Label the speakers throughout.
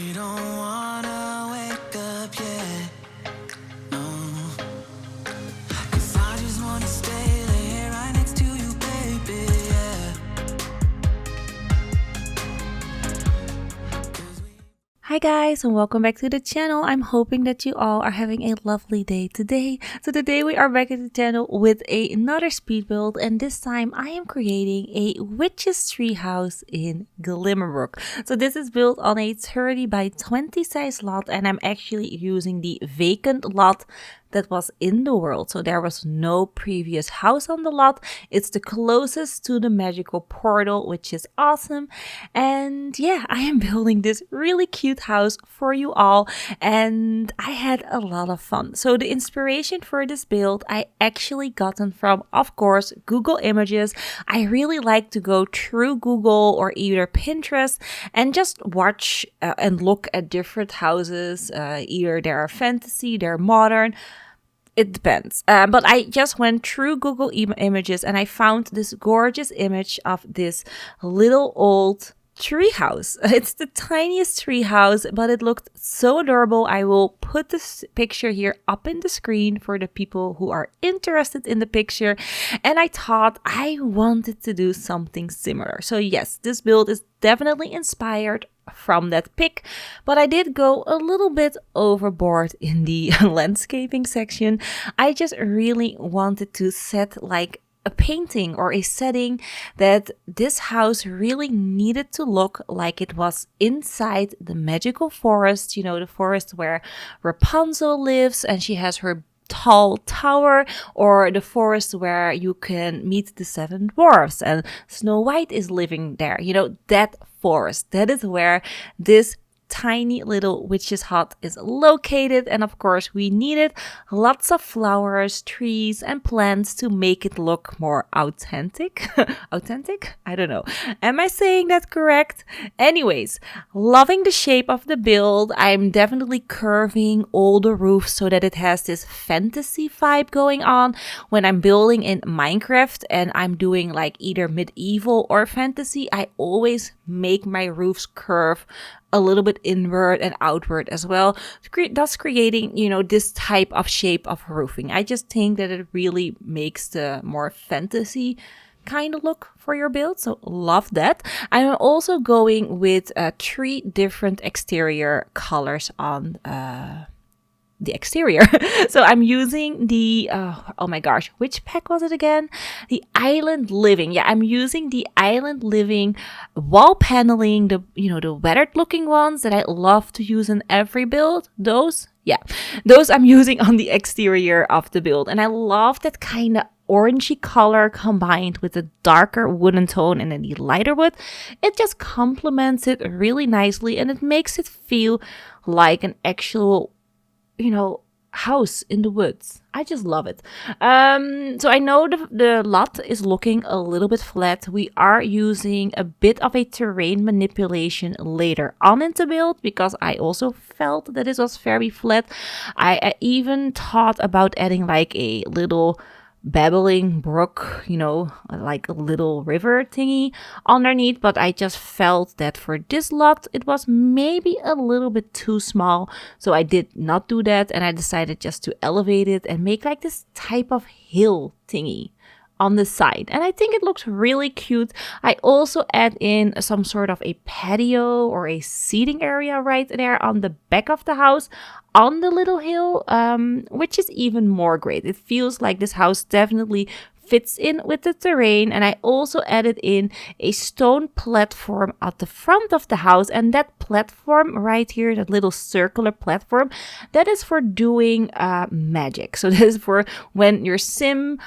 Speaker 1: We don't wanna wake up yet, no. 'Cause I just wanna stay there right next to you, baby, yeah.
Speaker 2: Hi guys, and welcome back to the channel. I'm hoping that you all are having a lovely day today. So today we are back at the channel with another speed build, and this time I am creating a Witches Treehouse in Glimmerbrook. So this is built on a 30 by 20 size lot, and I'm actually using the vacant lot that was in the world. So there was no previous house on the lot. It's the closest to the magical portal, which is awesome. And yeah, I am building this really cute house for you all, and I had a lot of fun. So the inspiration for this build I actually gotten from, of course, Google Images. I really like to go through Google or either Pinterest and just watch and look at different houses. Either they're fantasy, they're modern. It depends. But I just went through Google Images and I found this gorgeous image of this little old treehouse. It's the tiniest treehouse, but it looked so adorable. I will put this picture here up in the screen for the people who are interested in the picture. And I thought I wanted to do something similar. So yes, this build is definitely inspired from that pic, but I did go a little bit overboard in the landscaping section. I just really wanted to set like a painting or a setting that this house really needed to look like it was inside the magical forest, you know, the forest where Rapunzel lives and she has her tall tower, or the forest where you can meet the seven dwarfs and Snow White is living there. You know, that forest. That is where this tiny little witch's hut is located, and of course we needed lots of flowers, trees and plants to make it look more authentic. Authentic? I don't know. Am I saying that correct? Anyways, loving the shape of the build. I'm definitely curving all the roofs so that it has this fantasy vibe going on. When I'm building in Minecraft and I'm doing like either medieval or fantasy, I always make my roofs curve a little bit inward and outward as well, thus creating, you know, this type of shape of roofing. I just think that it really makes the more fantasy kind of look for your build, so love that. I'm also going with 3 different exterior colors on the exterior. So I'm using the oh my gosh, which pack was it again? The Island Living. Yeah, I'm using the Island Living wall paneling, the, you know, the weathered looking ones that I love to use in every build. Those I'm using on the exterior of the build, and I love that kind of orangey color combined with a darker wooden tone and then the lighter wood. It just complements it really nicely, and it makes it feel like an actual, you know, house in the woods. I just love it. So I know the lot is looking a little bit flat. We are using a bit of a terrain manipulation later on in the build because I also felt that this was very flat. I even thought about adding like a little babbling brook, you know, like a little river thingy underneath, but I just felt that for this lot it was maybe a little bit too small, so I did not do that, and I decided just to elevate it and make like this type of hill thingy on the side, and I think it looks really cute. I also add in some sort of a patio or a seating area right there on the back of the house on the little hill, which is even more great. It feels like this house definitely fits in with the terrain, and I also added in a stone platform at the front of the house, and that platform right here, that little circular platform, that is for doing magic. So this is for when your sim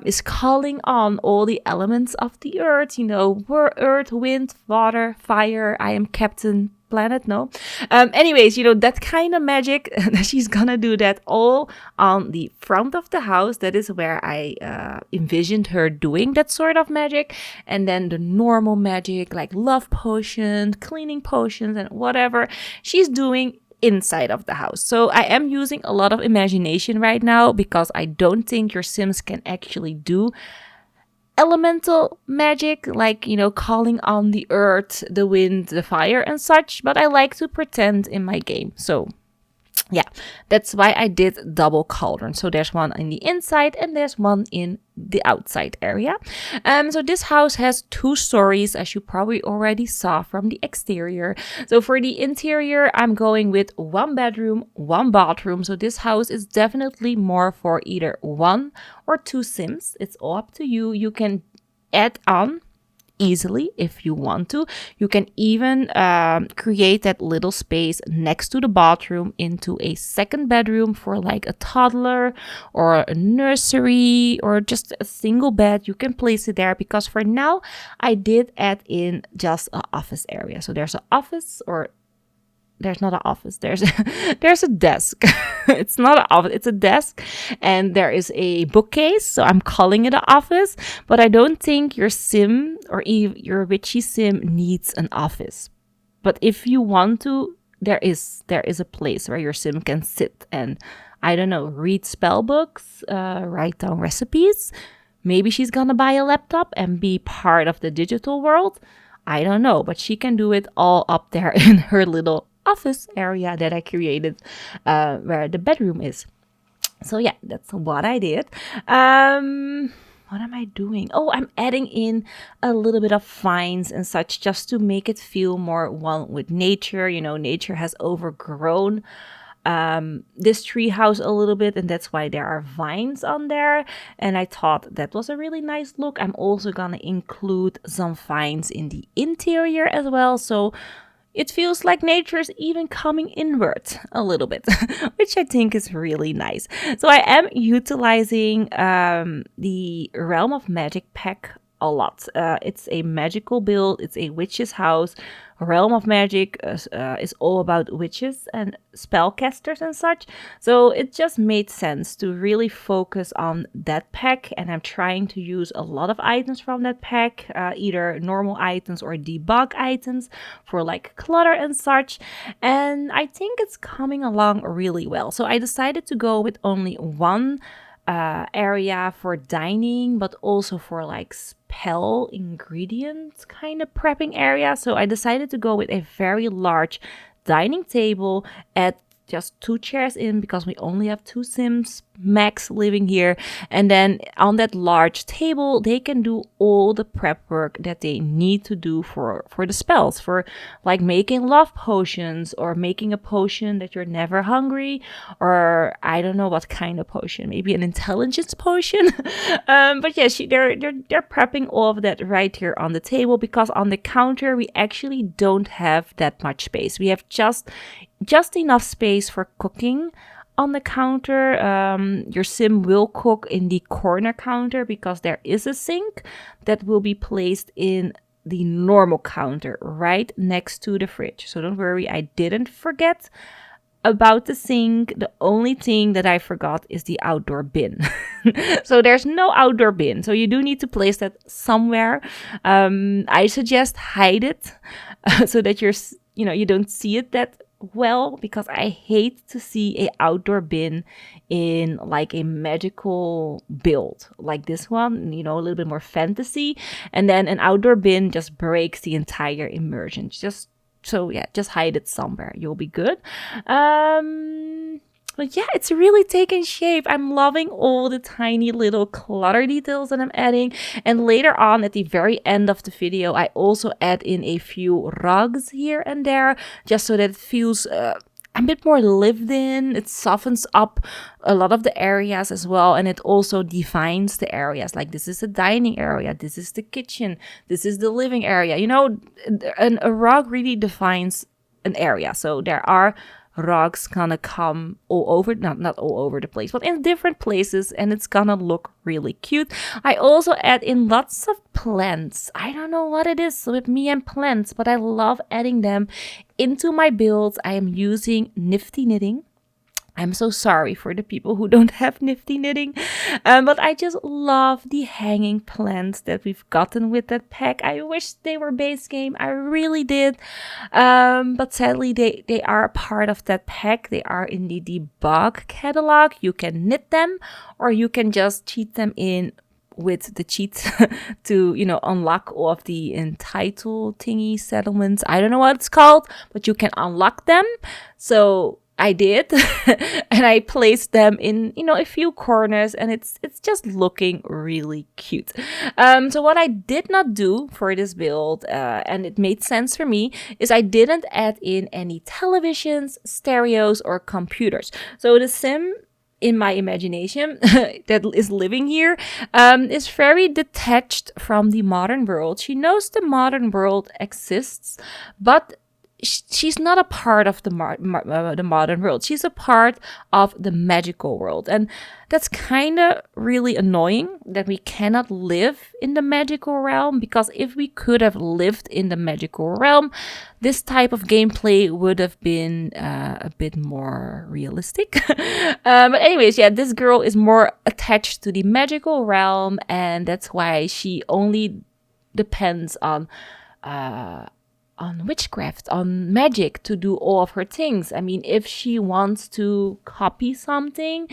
Speaker 2: is calling on all the elements of the earth, you know, earth, wind, water, fire. I am Captain Planet, no. Anyways, you know, that kind of magic. She's gonna do that all on the front of the house. That is where I envisioned her doing that sort of magic. And then the normal magic, like love potions, cleaning potions, and whatever she's doing inside of the house. So I am using a lot of imagination right now because I don't think your Sims can actually do elemental magic, like, you know, calling on the earth, the wind, the fire and such, but I like to pretend in my game. So yeah, that's why I did double cauldron. So there's one in the inside and there's one in the outside area. So this house has 2 stories, as you probably already saw from the exterior. So for the interior, I'm going with 1 bedroom, 1 bathroom. So this house is definitely more for either 1 or 2 Sims. It's all up to you. You can add on easily if you want to. You can even create that little space next to the bathroom into a 2nd bedroom for like a toddler or a nursery or just a single bed. You can place it there, because for now I did add in just an office area. So there's an office, or there's not an office, there's there's a desk. It's not an office, it's a desk, and there is a bookcase, so I'm calling it an office. But I don't think your sim or your witchy sim needs an office. But if you want to, there is a place where your sim can sit and, I don't know, read spell books, write down recipes. Maybe she's gonna buy a laptop and be part of the digital world. I don't know, but she can do it all up there in her little office area that I created, where the bedroom is. So yeah, that's what I did. What am I doing? Oh, I'm adding in a little bit of vines and such, just to make it feel more one with nature. You know, nature has overgrown this tree house a little bit, and that's why there are vines on there, and I thought that was a really nice look. I'm also gonna include some vines in the interior as well, so it feels like nature is even coming inward a little bit, which I think is really nice. So I am utilizing the Realm of Magic pack a lot. It's a magical build. It's a witch's house. Realm of Magic is all about witches and spellcasters and such. So it just made sense to really focus on that pack. And I'm trying to use a lot of items from that pack, either normal items or debug items for like clutter and such. And I think it's coming along really well. So I decided to go with only 1 area for dining, but also for like spell ingredients kind of prepping area. So I decided to go with a very large dining table, at just 2 chairs in, because we only have 2 Sims max living here. And then on that large table, they can do all the prep work that they need to do for the spells, for like making love potions, or making a potion that you're never hungry, or I don't know what kind of potion, maybe an intelligence potion. But yeah, they're prepping all of that right here on the table, because on the counter we actually don't have that much space. We have just enough space for cooking on the counter. Your sim will cook in the corner counter, because there is a sink that will be placed in the normal counter right next to the fridge. So don't worry, I didn't forget about the sink. The only thing that I forgot is the outdoor bin. So there's no outdoor bin, so you do need to place that somewhere. I suggest hide it so that you don't see it that well, because I hate to see a outdoor bin in like a magical build like this one, a little bit more fantasy, and then an outdoor bin just breaks the entire immersion. Just hide it somewhere, you'll be good. But yeah, it's really taken shape. I'm loving all the tiny little clutter details that I'm adding. And later on, at the very end of the video, I also add in a few rugs here and there, just so that it feels a bit more lived in. It softens up a lot of the areas as well, and it also defines the areas. Like, this is the dining area, this is the kitchen, this is the living area. A rug really defines an area. So there are rugs gonna come all over, not all over the place, but in different places, and it's gonna look really cute. I also add in lots of plants. I don't know what it is with me and plants, but I love adding them into my builds. I am using Nifty Knitting. I'm so sorry for the people who don't have Nifty Knitting, but I just love the hanging plants that we've gotten with that pack. I wish they were base game, I really did, but sadly they are a part of that pack. They are in the debug catalog. You can knit them, or you can just cheat them in with the cheat to, you know, unlock all of the entitled thingy settlements. I don't know what it's called, but you can unlock them. So I did, and I placed them in, you know, a few corners, and it's just looking really cute. So what I did not do for this build, and it made sense for me, is I didn't add in any televisions, stereos, or computers. So the sim, in my imagination, that is living here, is very detached from the modern world. She knows the modern world exists, but she's not a part of the modern world. She's a part of the magical world. And that's kind of really annoying that we cannot live in the magical realm, because if we could have lived in the magical realm, this type of gameplay would have been a bit more realistic. But anyways, yeah, this girl is more attached to the magical realm, and that's why she only depends on witchcraft, on magic to do all of her things. I mean, if she wants to copy something,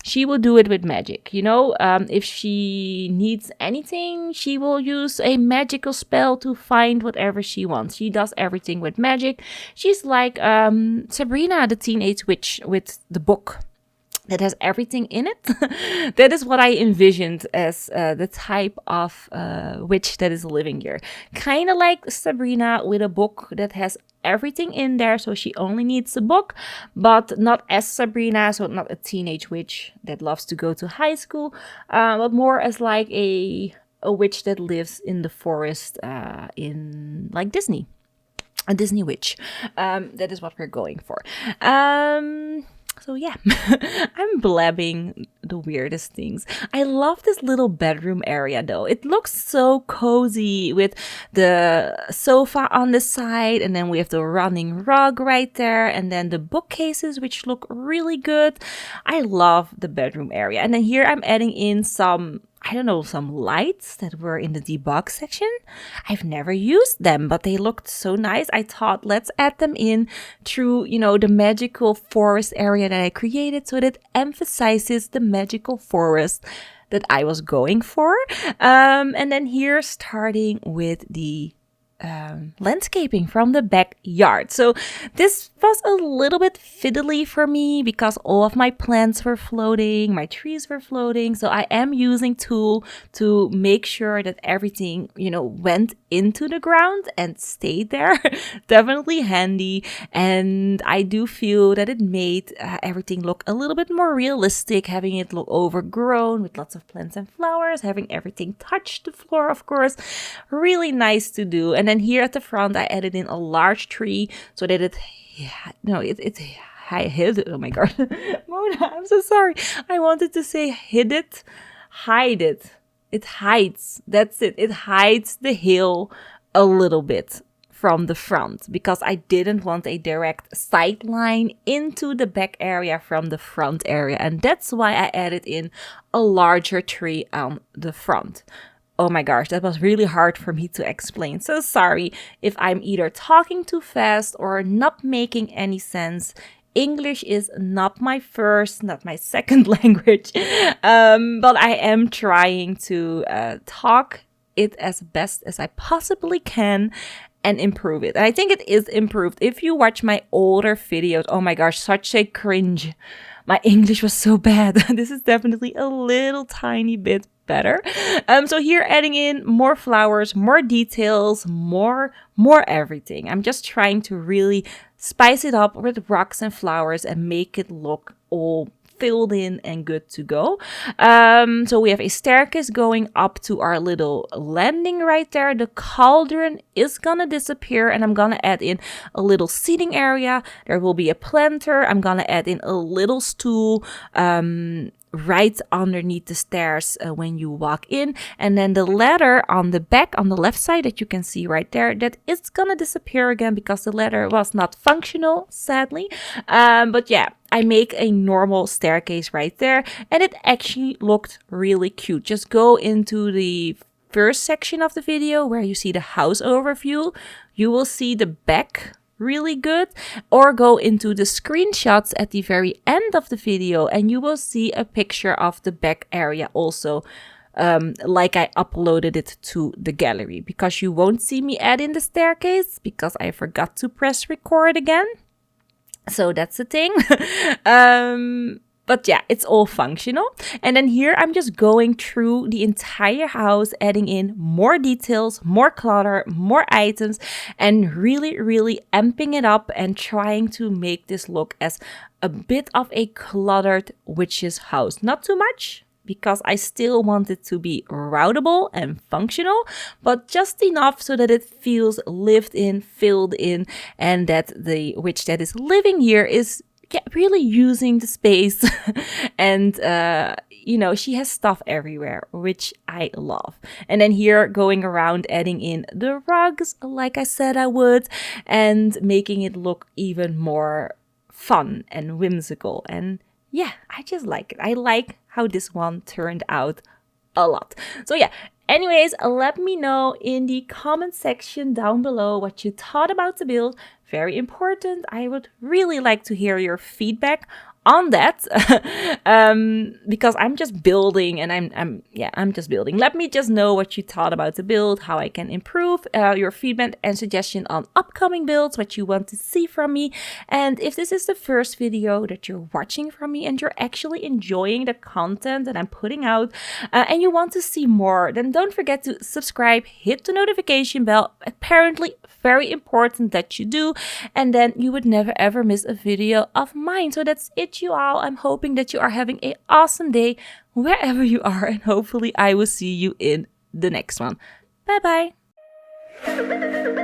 Speaker 2: she will do it with magic, you know? If she needs anything, she will use a magical spell to find whatever she wants. She does everything with magic. She's like Sabrina, the teenage witch, with the book that has everything in it. That is what I envisioned as the type of witch that is living here. Kind of like Sabrina, with a book that has everything in there, so she only needs a book, but not as Sabrina, so not a teenage witch that loves to go to high school, but more as like a witch that lives in the forest, in like Disney. A Disney witch. That is what we're going for. So yeah, I'm blabbing the weirdest things. I love this little bedroom area though. It looks so cozy with the sofa on the side, and then we have the running rug right there, and then the bookcases, which look really good. I love the bedroom area. And then here I'm adding in some, I don't know, some lights that were in the debug section. I've never used them, but they looked so nice. I thought, let's add them in through, you know, the magical forest area that I created, so that it emphasizes the magical forest that I was going for. And then here, starting with the landscaping from the backyard. So this was a little bit fiddly for me because all of my plants were floating, my trees were floating. So I am using tool to make sure that everything, you know, went into the ground and stayed there. Definitely handy. And I do feel that it made everything look a little bit more realistic, having it look overgrown with lots of plants and flowers, having everything touch the floor, of course. Really nice to do. And then here at the front, I added in a large tree so that it hid. Oh my god, Mona, I'm so sorry. I wanted to say hide it. It hides. That's it. It hides the hill a little bit from the front, because I didn't want a direct sight line into the back area from the front area, and that's why I added in a larger tree on the front. Oh my gosh, that was really hard for me to explain. So sorry if I'm either talking too fast or not making any sense. English is not my first, not my second language, but I am trying to talk it as best as I possibly can and improve it. And I think it is improved. If you watch my older videos, oh my gosh, such a cringe. My English was so bad. This is definitely a little tiny bit better. So here, adding in more flowers, more details, more everything. I'm just trying to really spice it up with rocks and flowers and make it look all filled in and good to go. So we have a staircase going up to our little landing right there. The cauldron is gonna disappear, and I'm gonna add in a little seating area. There will be a planter. I'm gonna add in a little stool right underneath the stairs when you walk in, and then the ladder on the back on the left side that you can see right there, that is gonna disappear again because the ladder was not functional, sadly. But yeah, I make a normal staircase right there, and it actually looked really cute. Just go into the first section of the video where you see the house overview. You will see the back really good, or go into the screenshots at the very end of the video and you will see a picture of the back area also like I uploaded it to the gallery, because you won't see me add in the staircase because I forgot to press record again. So that's the thing. But yeah, it's all functional. And then here I'm just going through the entire house, adding in more details, more clutter, more items, and really, really amping it up and trying to make this look as a bit of a cluttered witch's house. Not too much, because I still want it to be routable and functional, but just enough so that it feels lived in, filled in, and that the witch that is living here is really using the space. And you know, she has stuff everywhere, which I love. And then here, going around adding in the rugs like I said I would, and making it look even more fun and whimsical. And yeah, I just like it. I like how this one turned out a lot. So yeah, anyways, let me know in the comment section down below what you thought about the build. Very important. I would really like to hear your feedback on that. Because I'm just building, and I'm just building. Let me just know what you thought about the build, how I can improve, your feedback and suggestion on upcoming builds, what you want to see from me. And if this is the first video that you're watching from me and you're actually enjoying the content that I'm putting out, and you want to see more, then don't forget to subscribe, hit the notification bell. Apparently very important that you do, and then you would never ever miss a video of mine. So that's it, you all. I'm hoping that you are having an awesome day wherever you are, and hopefully I will see you in the next one. Bye bye.